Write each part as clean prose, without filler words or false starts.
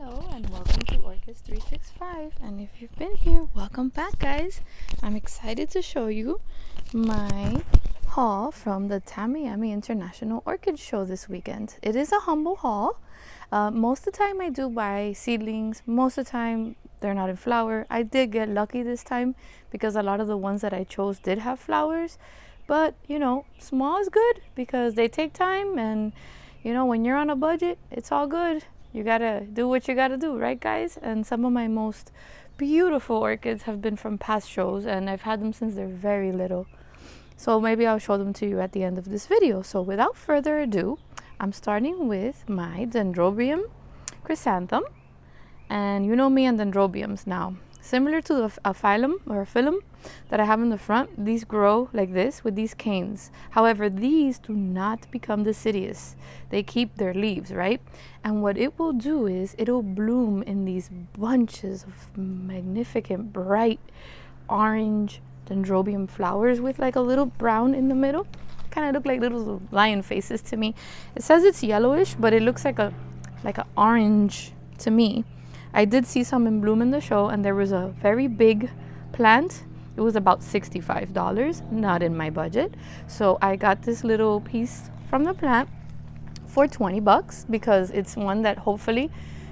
Hello and welcome to Orchids 365, and if you've been here, welcome back guys. I'm excited to show you my haul from the Tamiami International Orchid Show this weekend. It is a humble haul. Most of the time I do buy seedlings. Most of the time they're not in flower. I did get lucky this time because a lot of the ones that I chose did have flowers, but you know, small is good because they take time, and you know, when you're on a budget, it's all good. You gotta do what you gotta do, right guys? And some of my most beautiful orchids have been from past shows, and I've had them since they're very little. So maybe I'll show them to you at the end of this video. So without further ado, I'm starting with my Dendrobium Chrysanthum. And you know me and Dendrobiums now. Similar to a phylum or a phylum that I have in the front, these grow like this with these canes. However, these do not become deciduous. They keep their leaves, right? And what it will do is it'll bloom in these bunches of magnificent bright orange Dendrobium flowers with like a little brown in the middle. Kind of look like little lion faces to me. It says it's yellowish, but it looks like a orange to me. I did see some in bloom in the show, and there was a very big plant. It was about $65, not in my budget. So I got this little piece from the plant for 20 bucks because it's one that hopefully,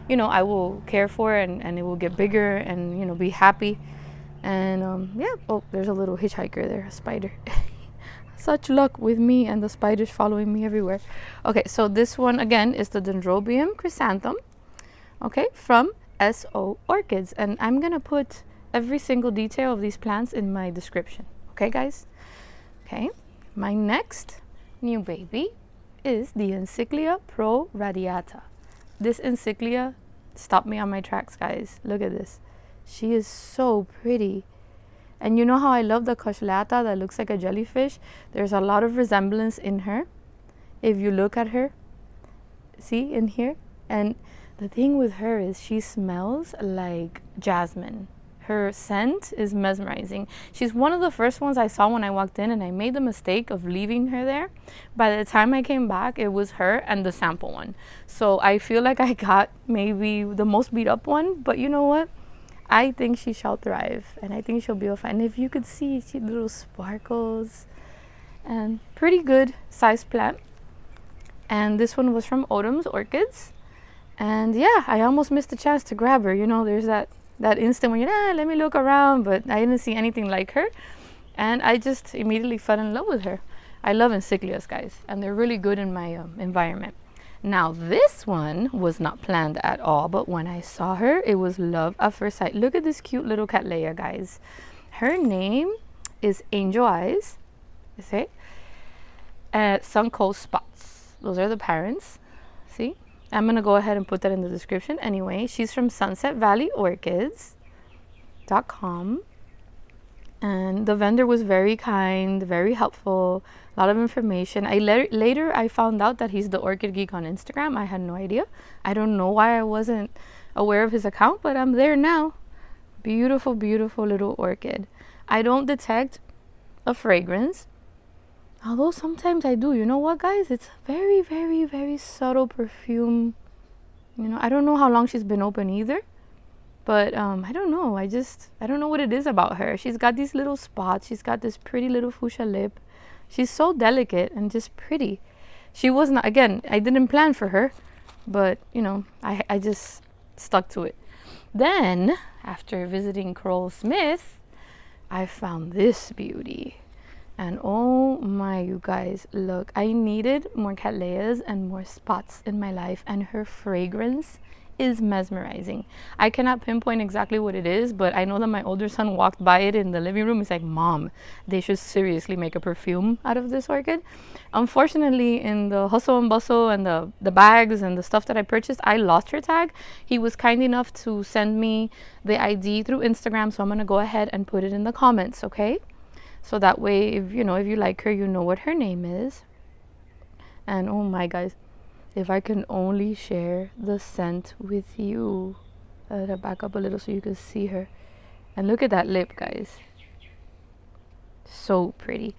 you know, I will care for, and it will get bigger and, you know, be happy. And yeah, oh, there's a little hitchhiker there, a spider. Such luck with me and the spiders following me everywhere. Okay, so this one again is the Dendrobium Chrysanthum, okay, from SO Orchids, and I'm gonna put every single detail of these plants in my description. Okay guys? Okay, my next new baby is the Encyclia Pro Radiata. This Encyclia stopped me on my tracks, guys. Look at this. She is so pretty. And you know how I love the Cochlata that looks like a jellyfish? There's a lot of resemblance in her if you look at her. See in here? And the thing with her is she smells like jasmine. Her scent is mesmerizing. She's one of the first ones I saw when I walked in, and I made the mistake of leaving her there. By the time I came back, it was her and the sample one. So I feel like I got maybe the most beat up one, but you know what? I think she shall thrive, and I think she'll be fine. And if you could see little sparkles, and pretty good sized plant. And this one was from Odom's Orchids. And yeah, I almost missed the chance to grab her. You know, there's that instant when you're, let me look around, but I didn't see anything like her. And I just immediately fell in love with her. I love Encyclias, guys, and they're really good in my environment. Now, this one was not planned at all, but when I saw her, it was love at first sight. Look at this cute little Cattleya, guys. Her name is Angel Eyes, you see? SunCoast Spots. Those are the parents, see? I'm going to go ahead and put that in the description. Anyway, she's from sunsetvalleyOrchids.com. And the vendor was very kind, very helpful, a lot of information. Later I found out that he's the Orchid Geek on Instagram. I had no idea. I don't know why I wasn't aware of his account, but I'm there now. Beautiful, beautiful little orchid. I don't detect a fragrance, although sometimes I do. You know what, guys? It's very, very, very subtle perfume. You know, I don't know how long she's been open either. But I don't know. I don't know what it is about her. She's got these little spots. She's got this pretty little fuchsia lip. She's so delicate and just pretty. She was not, again, I didn't plan for her. But, you know, I just stuck to it. Then, after visiting Krull Smith, I found this beauty. And oh my, you guys, look, I needed more Cattleyas and more spots in my life, and her fragrance is mesmerizing. I cannot pinpoint exactly what it is, but I know that my older son walked by it in the living room. He's like, Mom, they should seriously make a perfume out of this orchid. Unfortunately, in the hustle and bustle and the bags and the stuff that I purchased, I lost her tag. He was kind enough to send me the ID through Instagram, so I'm gonna go ahead and put it in the comments, okay? So that way, if you like her, you know what her name is. And oh my, guys, if I can only share the scent with you. I'll back up a little so you can see her. And look at that lip, guys. So pretty.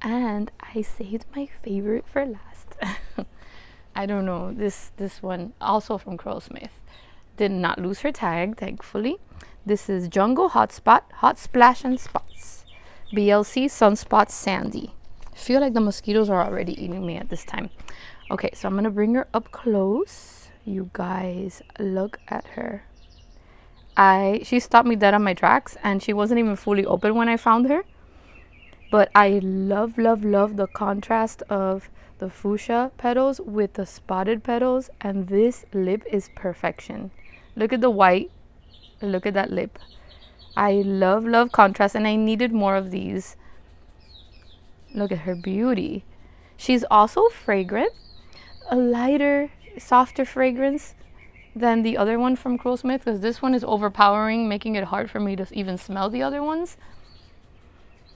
And I saved my favorite for last. I don't know, this one also from Krull Smith. Did not lose her tag, thankfully. This is Jungle Hotspot, Hot Splash and Spots. BLC Sunspots Sandy. I feel like the mosquitoes are already eating me at this time. Okay, so I'm gonna bring her up close. You guys, look at her. She stopped me dead on my tracks, and she wasn't even fully open when I found her. But I love, love, love the contrast of the fuchsia petals with the spotted petals, and this lip is perfection. Look at the white, look at that lip. I love, love contrast, and I needed more of these. Look at her beauty. She's also fragrant, a lighter, softer fragrance than the other one from Krull Smith, because this one is overpowering, making it hard for me to even smell the other ones.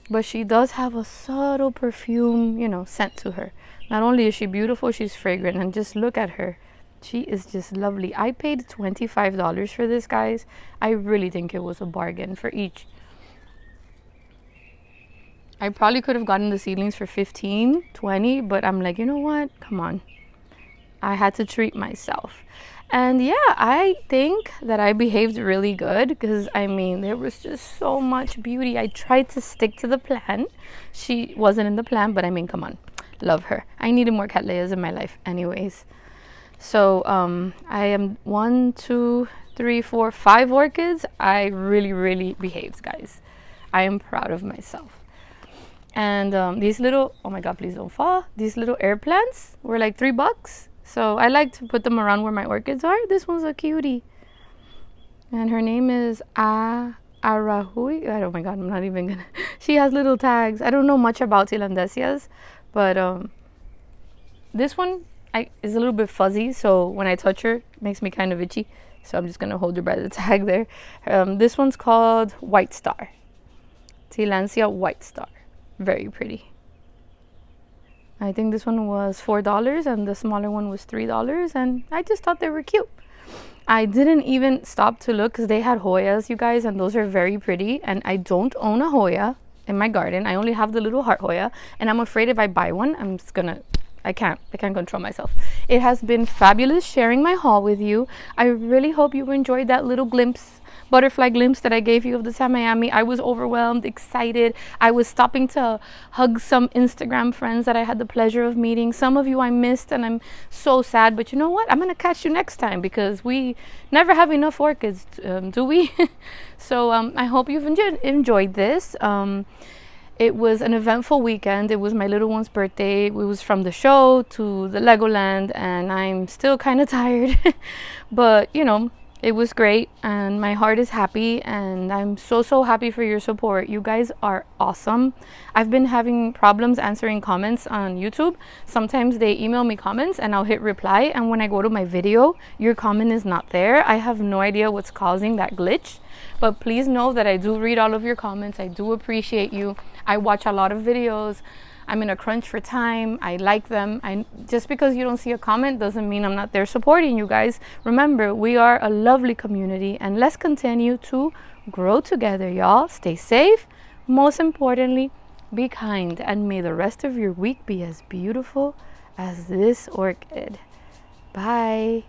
But she does have a subtle perfume, you know, scent to her. Not only is she beautiful, she's fragrant, and just look at her. She is just lovely. I paid $25 for this, guys. I really think it was a bargain for each. I probably could have gotten the seedlings for $15, $20, but I'm like, you know what? Come on. I had to treat myself. And yeah, I think that I behaved really good because, I mean, there was just so much beauty. I tried to stick to the plan. She wasn't in the plan, but I mean, come on. Love her. I needed more Cattleyas in my life anyways. So I am 1, 2, 3, 4, 5 orchids. I really, really behaved, guys. I am proud of myself. And these little, oh my God, please don't fall. These little air plants were like $3. So I like to put them around where my orchids are. This one's a cutie. And her name is Arahui. Oh my God, I'm not even gonna. She has little tags. I don't know much about Tilandesias, but this one is a little bit fuzzy. So when I touch her, it makes me kind of itchy. So I'm just gonna hold her by the tag there. This one's called White Star. Tillandsia White Star. Very pretty. I think this one was $4 and the smaller one was $3, and I just thought they were cute. I didn't even stop to look because they had Hoyas, you guys, and those are very pretty, and I don't own a Hoya in my garden. I only have the little heart Hoya, and I'm afraid if I buy one, I can't control myself. It has been fabulous sharing my haul with you. I really hope you enjoyed that little butterfly glimpse that I gave you of the Tamiami. I was overwhelmed, excited. I was stopping to hug some Instagram friends that I had the pleasure of meeting. Some of you I missed, and I'm so sad, but you know what? I'm gonna catch you next time because we never have enough orchids, do we? So I hope you've enjoyed this. It was an eventful weekend. It was my little one's birthday. It was from the show to the Legoland, and I'm still kind of tired, but you know, it was great, and my heart is happy, and I'm so happy for your support. You guys are awesome. I've been having problems answering comments on YouTube. Sometimes they email me comments and I'll hit reply, and when I go to my video, your comment is not there. I have no idea what's causing that glitch, but please know that I do read all of your comments. I do appreciate you. I watch a lot of videos. I'm in a crunch for time. I like them. Just because you don't see a comment doesn't mean I'm not there supporting you guys. Remember, we are a lovely community, and let's continue to grow together, y'all. Stay safe. Most importantly, be kind, and may the rest of your week be as beautiful as this orchid. Bye.